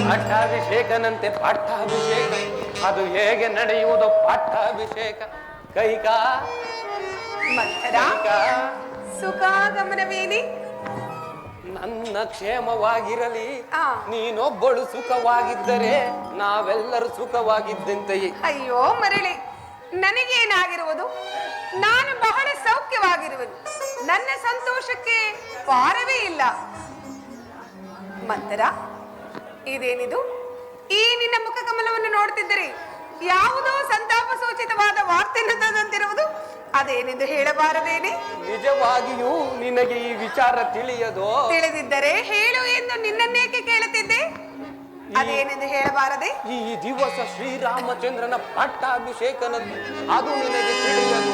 ಪಟ್ಟಾಭಿಷೇಕನಂತೆ ಪಟ್ಟಾಭಿಷೇಕ, ಅದು ಹೇಗೆ ನಡೆಯುವುದು ಪಟ್ಟಾಭಿಷೇಕ? ಕೈಕಾ ಸುಖಾಗಮನವೇನಿ? ನನ್ನ ಕ್ಷೇಮವಾಗಿರಲಿ, ನೀನೊಬ್ಬಳು ಸುಖವಾಗಿದ್ದರೆ ನಾವೆಲ್ಲರೂ ಸುಖವಾಗಿದ್ದಂತೆಯೇ. ಅಯ್ಯೋ ಮರಳಿ, ನನಗೇನಾಗಿರುವುದು? ನಾನು ಬಹಳ ಸೌಖ್ಯವಾಗಿರುವುದು. ನನ್ನ ಸಂತೋಷಕ್ಕೆ ಪಾರವೇ ಇಲ್ಲ. ಮಂತರ, ಇದೇನಿದು? ಈ ನಿನ್ನ ಮುಖಕಮಲವನ್ನು ನೋಡ್ತಿದ್ದರೆ ಯಾವುದೋ ಸಂತಾಪ ಸೂಚಿತವಾದ ವಾರ್ತೆಯನ್ನು ತಂದಂತಿರುವುದು. ಅದೇನೆಂದು ಹೇಳಬಾರದೇನೆ? ನಿಜವಾಗಿಯೂ ನಿನಗೆ ಈ ವಿಚಾರ ತಿಳಿಯದೋ? ತಿಳಿದಿದ್ದರೆ ಹೇಳು ಎಂದು ನಿನ್ನನ್ನೇಕೆ ಕೇಳುತ್ತಿದ್ದೆ? ಅದೇನೆಂದು ಹೇಳಬಾರದೆ? ಈ ದಿವಸ ಶ್ರೀರಾಮಚಂದ್ರನ ಪಟ್ಟಾಭಿಷೇಕನದ್ದು, ಅದು ನಿನಗೆ ತಿಳಿಯದು?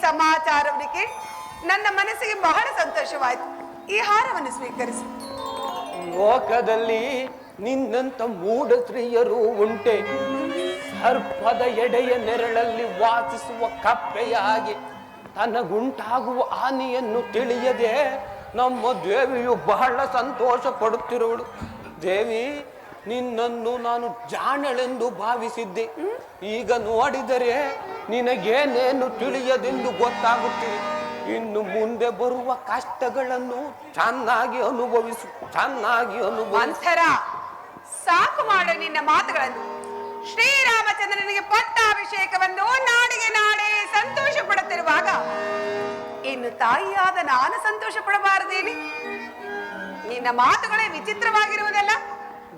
ಸಮಾಚಾರವನಿಗೆ ನನ್ನ ಮನಸ್ಸಿಗೆ ಬಹಳ ಸಂತೋಷವಾಯಿತು. ಈ ಹಾರವನ್ನು ಸ್ವೀಕರಿಸಿ. ಲೋಕದಲ್ಲಿ ನಿನ್ನಂತ ಮೂಢ ಸ್ತ್ರೀಯರು ಉಂಟೆ? ಸರ್ಪದ ಎಡೆಯ ನೆರಳಲ್ಲಿ ವಾಸಿಸುವ ಕಪ್ಪೆಯಾಗಿ ತನಗುಂಟಾಗುವ ಹಾನಿಯನ್ನು ತಿಳಿಯದೆ ನಮ್ಮ ದೇವಿಯು ಬಹಳ ಸಂತೋಷ ಪಡುತ್ತಿರುವಳು. ದೇವಿ, ನಿನ್ನನ್ನು ನಾನು ಜಾಣಳೆಂದು ಭಾವಿಸಿದ್ದೆ. ಈಗ ನೋಡಿದರೆ ನಿನಗೇನೇನು ತಿಳಿಯದೆಂದು ಗೊತ್ತಾಗುತ್ತಿದೆ. ಇನ್ನು ಮುಂದೆ ಬರುವ ಕಷ್ಟಗಳನ್ನು ಚೆನ್ನಾಗಿ ಅನುಭವಿಸು. ಸಾಕು ಮಾಡು ನಿನ್ನ ಮಾತುಗಳನ್ನು. ಶ್ರೀರಾಮಚಂದ್ರನಿಗೆ ಪಟ್ಟಾಭಿಷೇಕವನ್ನು ನಾಡಿಗೆ ನಾಡೆ ಸಂತೋಷ ಪಡುತ್ತಿರುವಾಗ ಇನ್ನು ತಾಯಿಯಾದ ನಾನು ಸಂತೋಷ ಪಡಬಾರದೇನೆ? ನಿನ್ನ ಮಾತುಗಳೇ ವಿಚಿತ್ರವಾಗಿರುವುದಲ್ಲ.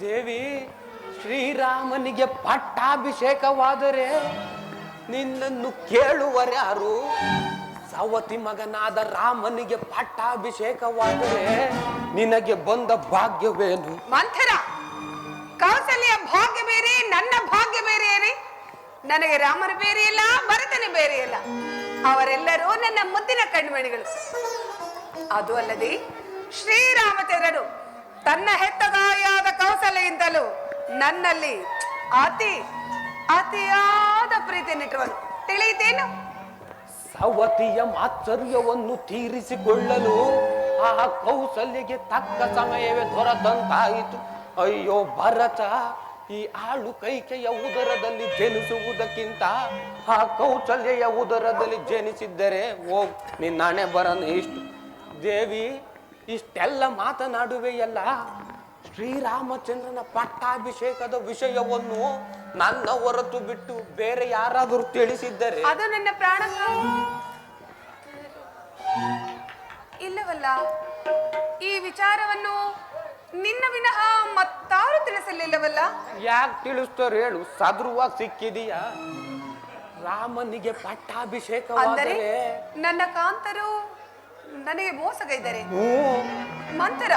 ದೇವಿ, ಶ್ರೀರಾಮನಿಗೆ ಪಟ್ಟಾಭಿಷೇಕವಾದರೆ ನಿನ್ನನ್ನು ಕೇಳುವರ್ಯಾರು? ಸವತಿ ಮಗನಾದ ರಾಮನಿಗೆ ಪಟ್ಟಾಭಿಷೇಕವಾದರೆ ನಿನಗೆ ಬಂದ ಭಾಗ್ಯವೇನು? ಮಂಥರ, ಕೌಸಲ್ಯ ಭಾಗ್ಯ ಬೇರೆ, ನನ್ನ ಭಾಗ್ಯ ಬೇರೆ. ನನಗೆ ರಾಮನ ಬೇರೆ ಇಲ್ಲ, ಭರತನ ಬೇರೆ ಇಲ್ಲ. ಅವರೆಲ್ಲರೂ ನನ್ನ ಮುದ್ದಿನ ಕಣ್ಮಣಿಗಳು. ಅದು ಅಲ್ಲದೆ ಶ್ರೀರಾಮಚಂದ್ರನು ತನ್ನ ಹೆತ್ತ ತಾಯಿಯಾದ ಕೌಸಲ್ಯಗಿಂತಲೂ ನನ್ನಲ್ಲಿ ಅತಿಯಾದ ಪ್ರೀತಿಯನ್ನಿಟ್ಟವನು. ತಿಳಿಯಿತೇನು? ಸವತಿಯ ಮಾತ್ಸರ್ಯವನ್ನು ತೀರಿಸಿಕೊಳ್ಳಲು ಆ ಕೌಸಲ್ಯಗೆ ತಕ್ಕ ಸಮಯವೇ ದೊರೆತಂತಾಯಿತು. ಅಯ್ಯೋ ಭರತ, ಈ ಆಳು ಕೈಕೆಯ ಉದರದಲ್ಲಿ ಜನಿಸುವುದಕ್ಕಿಂತ ಆ ಕೌಸಲ್ಯ ಉದರದಲ್ಲಿ ಜನಿಸಿದ್ದರೆ ನಿನ್ನ ಹಣೆ ಬರನು ಇಷ್ಟು. ದೇವಿ, ಇಷ್ಟೆಲ್ಲ ಮಾತನಾಡುವೆಯಲ್ಲ, ಶ್ರೀರಾಮಚಂದ್ರನ ಪಟ್ಟಾಭಿಷೇಕದ ವಿಷಯವನ್ನು ನನ್ನ ಹೊರತು ಬಿಟ್ಟು ಬೇರೆ ಯಾರಾದರೂ ತಿಳಿಸಿದ್ದರೆ? ಅದು ನನ್ನ ಪ್ರಾಣ ಇಲ್ಲವಲ್ಲ. ಈ ವಿಚಾರವನ್ನು ನಿನ್ನ ವಿನಃ ಮತ್ತಾರು ತಿಳಿಸಲಿಲ್ಲವಲ್ಲ. ಯಾಕೆ ತಿಳಿಸ್ತಾರೆ ಹೇಳು? ಸದೃವಾಗಿ ಸಿಕ್ಕಿದೀಯಾ? ರಾಮನಿಗೆ ಪಟ್ಟಾಭಿಷೇಕವಾದರೆ ನನ್ನ ಕಾಂತರು ನನಗೆ ಮೋಸಗೈದರೆ ಮಂತರ,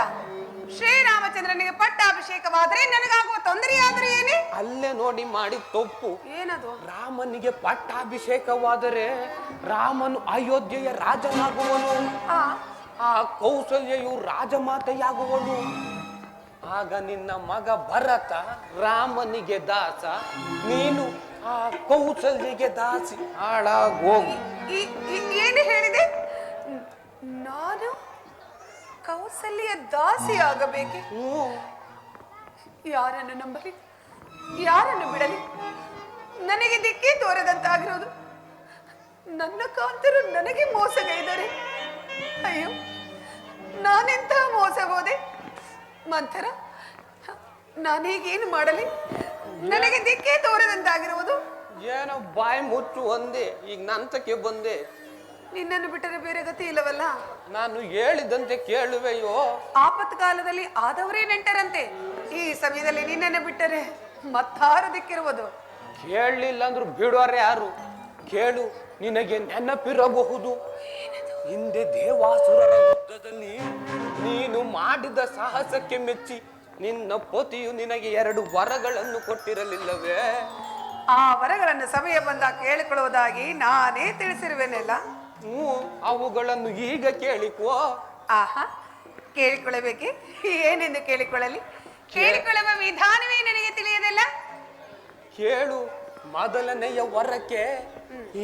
ಶ್ರೀರಾಮಚಂದ್ರನಿಗೆ ಪಟ್ಟಾಭಿಷೇಕವಾದರೆ ನನಗಾಗುವ ತೊಂದರೆಯಾದರೂ ಏನೇ? ಅಲ್ಲೇ ನೋಡಿ ಮಾಡಿ ತಪ್ಪು. ಏನದು? ರಾಮನಿಗೆ ಪಟ್ಟಾಭಿಷೇಕವಾದರೆ ರಾಮನು ಅಯೋಧ್ಯೆಯ ರಾಜನಾಗುವನು, ಆ ಕೌಸಲ್ಯೆಯು ರಾಜಮಾತೆಯಾಗುವಳು. ಆಗ ನಿನ್ನ ಮಗ ಭರತ ರಾಮನಿಗೆ ದಾಸ, ನೀನು ಆ ಕೌಸಲ್ಯಗೆ ದಾಸಿ. ಹಾಳಾಗೋಗು. ಏನು ಹೇಳಿದೆ? ನಾನು ಕೌಸಲ್ಯ ದಾಸಿ ಆಗಬೇಕೆ? ಯಾರನ್ನು ನಂಬಲಿ, ಯಾರನ್ನು ಬಿಡಲಿ? ನನಗೆ ದಿಕ್ಕೇ ತೋರದಂತಾಗಿರೋದು. ನನ್ನ ಕಾಂತರು ನನಗೆ ಮೋಸಗೈದರೆ ಅಯ್ಯೋ, ನಾನೆಂತ ಮೋಸ ಹೋದೆ? ಮಂಥರ, ನಾನೀಗೇನು ಮಾಡಲಿ? ನನಗೆ ದಿಕ್ಕೇ ತೋರದಂತಾಗಿರುವುದು. ಏನೋ ಬಾಯಿ ಮುಚ್ಚು ಒಂದೇ, ಈಗ ನಂತಕ್ಕೆ ಬಂದೆ. ನಿನ್ನನ್ನು ಬಿಟ್ಟರೆ ಬೇರೆ ಗತಿ ಇಲ್ಲವಲ್ಲ. ನಾನು ಹೇಳಿದಂತೆ ಕೇಳುವೆಯೋ? ಆಪತ್ತು ಕಾಲದಲ್ಲಿ ಆದವರೇ ನೆಂಟರಂತೆ. ಈ ಸಮಯದಲ್ಲಿ ನಿನ್ನನ್ನು ಬಿಟ್ಟರೆ ಮತ್ತಾರು ದಿಕ್ಕಿರುವುದು? ಕೇಳಲಿಲ್ಲ ಅಂದ್ರು ಬಿಡೋರೆ ಯಾರು? ಕೇಳು, ನಿನಗೆ ನೆನಪಿರಬಹುದು, ಹಿಂದೆ ದೇವಾಸುರರ ಯುದ್ಧದಲ್ಲಿ ನೀನು ಮಾಡಿದ ಸಾಹಸಕ್ಕೆ ಮೆಚ್ಚಿ ನಿನ್ನ ಪತಿಯು ನಿನಗೆ 2 ವರಗಳನ್ನು ಕೊಟ್ಟಿರಲಿಲ್ಲವೇ? ಆ ವರಗಳನ್ನು ಸಮಯ ಬಂದಾಗ ಕೇಳಿಕೊಳ್ಳುವುದಾಗಿ ನಾನೇ ತಿಳಿಸಿರುವೆನಲ್ಲ. ಅವುಗಳನ್ನು ಈಗ ಕೇಳಿಕೋ. ಆಹಾ, ಕೇಳಿಕೊಳ್ಳಬೇಕೆ? ಏನೆಂದು ಕೇಳಿಕೊಳ್ಳಲಿ? ಕೇಳಿಕೊಳ್ಳುವ ವಿಧಾನವೇ ನನಗೆ ತಿಳಿಯದಲ್ಲ. ಕೇಳು, ಮೊದಲನೆಯ ವರಕ್ಕೆ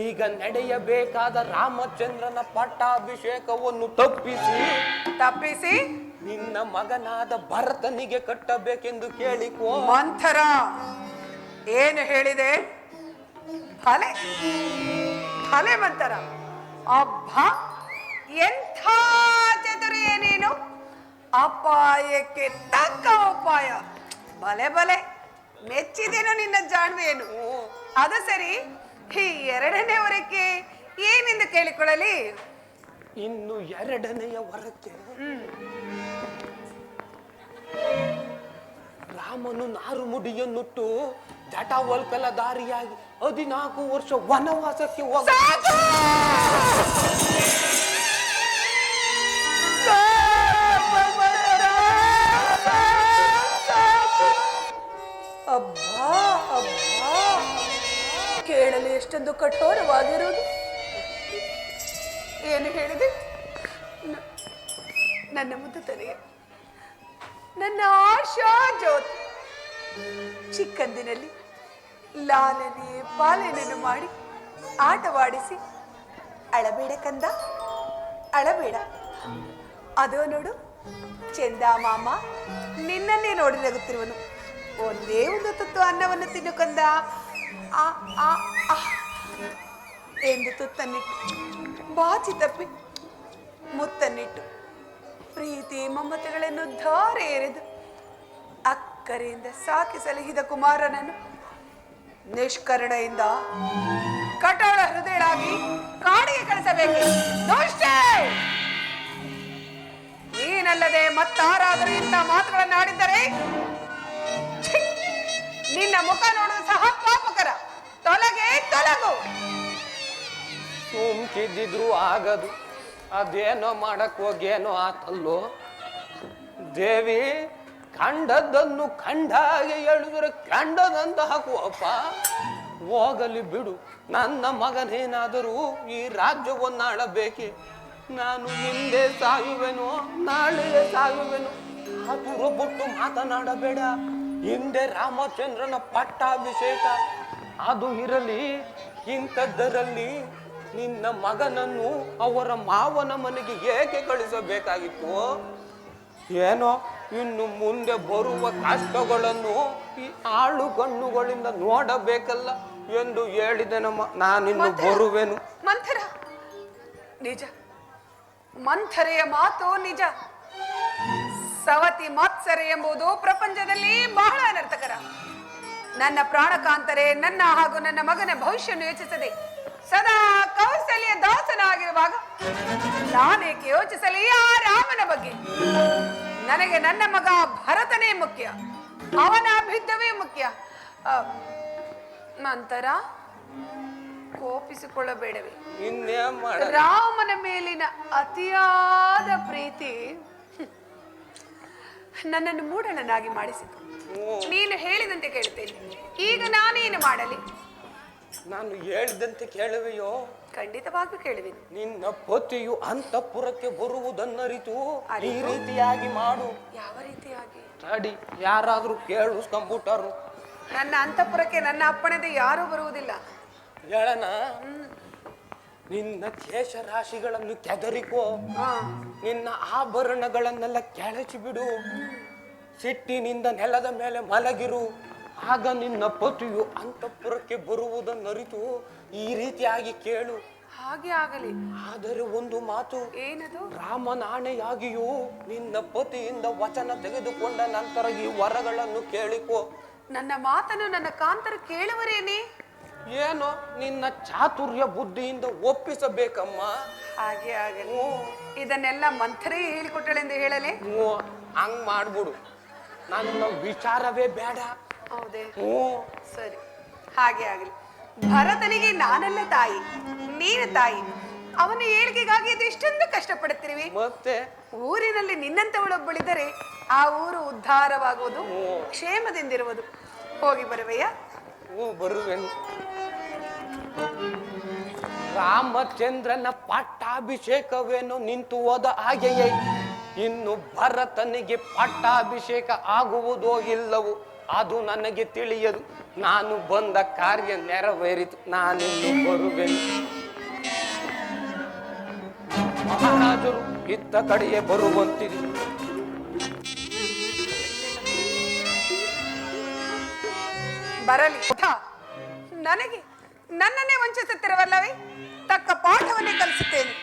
ಈಗ ನಡೆಯಬೇಕಾದ ರಾಮಚಂದ್ರನ ಪಟ್ಟಾಭಿಷೇಕವನ್ನು ತಪ್ಪಿಸಿ ನಿನ್ನ ಮಗನಾದ ಭರತನಿಗೆ ಕಟ್ಟಬೇಕೆಂದು ಕೇಳಿಕೋ. ಮಂಥರ, ಏನು ಹೇಳಿದೆ? ಫಲೆ ಫಲೆ ಮಂಥರ, ಅಬ್ಬ ಎಂಥ ಚತುರಿಯೇ ನೀನು! ಅಪಾಯಕ್ಕೆ ತಕ್ಕ ಉಪಾಯ. ಬಲೆ ಬಲೆ, ಮೆಚ್ಚಿದೇನು ನಿನ್ನ ಜಾಣ್ಮೆಯನ್ನು. ಅದು ಸರಿ, ಈ 2ನೇ ವರಕ್ಕೆ ಏನೆಂದು ಕೇಳಿಕೊಳ್ಳಲಿ? ಇನ್ನು 2ನೆಯ ವರಕ್ಕೆ ರಾಮನು ನಾರುಮುಡಿಯನ್ನುಟ್ಟು ಜಟಾವಲ್ಕಲ ದಾರಿಯಾಗಿ 14 ವರ್ಷ ವನವಾಸಕ್ಕೆ ಹೋಗ. ಅಬ್ಬಾ ಅಬ್ಬಾ, ಕೇಳಲು ಎಷ್ಟೊಂದು ಕಠೋರವಾಗಿರುವುದು. ಏನು ಹೇಳಿದೆ? ನನ್ನ ಮುದ್ದು ತಲೆಯ, ನನ್ನ ಆಶಾ ಜ್ಯೋತಿ, ಚಿಕ್ಕಂದಿನಲ್ಲಿ ಲಾಲನೆ ಪಾಲನೆಯನ್ನು ಮಾಡಿ ಆಟವಾಡಿಸಿ ಅಳಬೇಡ ಕಂದ, ಅಳಬೇಡ. ಅದೋ ನೋಡು, ಚಂದ ಮಾಮ ನಿನ್ನನ್ನೇ ನೋಡಿ ನಗುತ್ತಿರುವನು. ಒಂದೇ ಒಂದು ತುತ್ತು ಅನ್ನವನ್ನು ತಿನ್ನು ಕಂದ ಎಂದು ತುತ್ತನ್ನಿಟ್ಟು ಬಾಚಿ ತಪ್ಪಿ ಮುತ್ತನ್ನಿಟ್ಟು ಪ್ರೀತಿ ಮಮತೆಗಳನ್ನು ಧಾರೆ ಎರೆದು ಅಕ್ಕರೆಯಿಂದ ಸಾಕಿ ಸಲಹಿದ ಕುಮಾರನನ್ನು ನಿಷ್ಕರುಣೆಯಿಂದ ಕಠೋರ ಹೃದಯಳಾಗಿ ಕಾಡಿಗೆ ಕಳಿಸಬೇಕು. ನೀನಲ್ಲದೆ ಮತ್ತಾರಾದರೂ ಇಂಥ ಮಾತುಗಳನ್ನು ಆಡಿದ್ದರೆ ನಿನ್ನ ಮುಖ ನೋಡುವುದು ಸಹ ಪಾಪಕರ. ತೊಲಗೆ ತೊಲಗು. ಸುಮ್ಕಿದ್ದಿದ್ರು ಆಗದು, ಅದೇನೋ ಮಾಡಕ್ ಹೋಗೇನೋ ಆತಲ್ಲೋ ದೇವಿ. ಕಂಡದ್ದನ್ನು ಕಂಡಾಗೆ ಹೇಳಿದ್ರೆ ಕಂಡದಂತ ಹಾಕುವಪ್ಪ. ಹೋಗಲಿ ಬಿಡು, ನನ್ನ ಮಗನೇನಾದರೂ ಈ ರಾಜ್ಯವನ್ನಾಳಬೇಕೆ. ನಾನು ಹಿಂದೆ ಸಾಯುವೆನೋ ನಾಳೆ ಸಾಯುವೆನೋ ಹಗುರ ಬಿಟ್ಟು ಮಾತನಾಡಬೇಡ. ಹಿಂದೆ ರಾಮಚಂದ್ರನ ಪಟ್ಟಾಭಿಷೇಕ ಅದು ಇರಲಿ. ಇಂಥದ್ದರಲ್ಲಿ ನಿನ್ನ ಮಗನನ್ನು ಅವರ ಮಾವನ ಮನೆಗೆ ಏಕೆ ಕಳಿಸಬೇಕಾಗಿತ್ತು? ಏನೋ ಇನ್ನು ಮುಂದೆ ಬರುವ ಕಷ್ಟಗಳನ್ನು ಈ ಆಳು ಕಣ್ಣುಗಳಿಂದ ನೋಡಬೇಕಲ್ಲ ಎಂದು ಹೇಳಿದೆನಮ್ಮ. ನಾನಿನ್ನು ಬರುವೆನು. ಮಂಥರ ನಿಜ, ಮಂಥರೆಯ ಮಾತು ನಿಜ. ಸವತಿ ಮತ್ಸರ ಎಂಬುದು ಪ್ರಪಂಚದಲ್ಲಿ ಬಹಳ ಅನರ್ಥಕರ. ನನ್ನ ಪ್ರಾಣಕಾಂತರೆ ನನ್ನ ಹಾಗೂ ನನ್ನ ಮಗನ ಭವಿಷ್ಯವನ್ನು ಯೋಚಿಸದೆ ಸದಾ ಕೌಸಲ್ಯ ದಾಸನಾಗಿರುವಾಗ ನಾನೇಕೆ ಯೋಚಿಸಲಿ ಆ ರಾಮನ ಬಗ್ಗೆ? ನನಗೆ ನನ್ನ ಮಗ ಭರತನೇ ಮುಖ್ಯ, ಅವನ ಅಭಿದ್ದವೇ ಮುಖ್ಯ. ನಂತರ ಕೋಪಿಸಿಕೊಳ್ಳಬೇಡವೇ? ರಾಮನ ಮೇಲಿನ ಅತಿಯಾದ ಪ್ರೀತಿ ನನ್ನನ್ನು ಮೂಢನನ್ನಾಗಿ ಮಾಡಿಸಿತು. ನೀನು ಹೇಳಿದಂತೆ ಕೇಳುತ್ತೇನೆ. ಈಗ ನಾನೇನು ಮಾಡಲಿ? ನಾನು ಹೇಳಿದಂತೆ ಕೇಳುವೆಯೋ? ಖಂಡಿತವಾಗಿಯೂ ಕೇಳುವೆನು. ನಿನ್ನ ಪತಿಯು ಅಂತಃಪುರಕ್ಕೆ ಬರುವುದನ್ನರಿತು ಈ ರೀತಿಯಾಗಿ ಮಾಡು. ಯಾವ ರೀತಿಯಾಗಿ? ತಡಿ, ಯಾರಾದ್ರೂ ಕೇಳಿಸ್ಕೊಂಡ್ಬಿಟ್ಟರು. ನನ್ನ ಅಂತಃಪುರಕ್ಕೆ ನನ್ನ ಅಪ್ಪಣೆದೆ ಯಾರೂ ಬರುವುದಿಲ್ಲ. ಹೇಳನ, ನಿನ್ನ ಕೇಶ ರಾಶಿಗಳನ್ನು ಕೆದರಿಕೋ, ನಿನ್ನ ಆಭರಣಗಳನ್ನೆಲ್ಲ ಕೆಳಚಿ ಬಿಡು, ಸಿಟ್ಟಿನಿಂದ ನೆಲದ ಮೇಲೆ ಮಲಗಿರು. ಆಗ ನಿನ್ನ ಪತಿಯು ಅಂತಃಪುರಕ್ಕೆ ಬರುವುದನ್ನರಿತು ಈ ರೀತಿಯಾಗಿ ಕೇಳು. ಹಾಗೆ ಆಗಲಿ. ಆದರೆ ಒಂದು ಮಾತು. ಏನದು? ರಾಮನಾಣೆಯಾಗಿಯೂ ನಿನ್ನ ಪತಿಯಿಂದ ವಚನ ತೆಗೆದುಕೊಂಡ ನಂತರ ಈ ವರಗಳನ್ನು ಕೇಳಿಕೋ. ನನ್ನ ಮಾತನ್ನು ನನ್ನ ಕಾಂತರ ಕೇಳುವರೇನೆ? ಏನೋ ನಿನ್ನ ಚಾತುರ್ಯ ಬುದ್ಧಿಯಿಂದ ಒಪ್ಪಿಸಬೇಕಮ್ಮ. ಹಾಗೆ ಆಗಲಿ. ಇದನ್ನೆಲ್ಲ ಮಂಥರೇ ಹೇಳಿಕೊಟ್ಟಳೆಂದು ಹೇಳಲೇ? ಹಂಗ್ ಮಾಡ್ಬಿಡು, ನನ್ನ ವಿಚಾರವೇ ಬೇಡ. ಹೌದೇ? ಸರಿ, ಹಾಗೆ ಆಗಲಿ. ಭರತನಿಗೆ ನಾನೆಲ್ಲ ತಾಯಿ, ನೀನು ತಾಯಿ. ಅವನ ಏಳಿಗೆಗಾಗಿ ಇಷ್ಟೊಂದು ಕಷ್ಟಪಡುತ್ತಿರುವೆ. ಮತ್ತೆ ಊರಿನಲ್ಲಿ ನಿನ್ನಂತವಳೊಬ್ಬಳಿದ್ದರೆ ಆ ಊರು ಉದ್ಧಾರವಾಗುವುದು, ಕ್ಷೇಮದಿಂದಿರುವುದು. ಹೋಗಿ ಬರುವೆಯ? ಬರುವೆನು. ರಾಮಚಂದ್ರನ ಪಟ್ಟಾಭಿಷೇಕವೇನು ನಿಂತು ಹೋದ ಹಾಗೆಯೇ ಇನ್ನು ಭರತನಿಗೆ ಪಟ್ಟಾಭಿಷೇಕ ಆಗುವುದೋ ಇಲ್ಲವೋ ಅದು ನನಗೆ ತಿಳಿಯದು. ನಾನು ಬಂದ ಕಾರ್ಯ ನೆರವೇರಿತು, ನಾನಿನ್ನು ಬರುವೆನು. ಮಹಾರಾಜರು ಇತ್ತ ಕಡೆಯೇ ಬರುವಂತಿದೆ. ಬರಲಿ. ನನಗೆ ನನ್ನನ್ನೇ ವಂಚಿಸುತ್ತಿರುವಲ್ಲವೇ? ತಕ್ಕ ಪಾಠವನ್ನೇ ಕಲಿಸುತ್ತೇನೆ.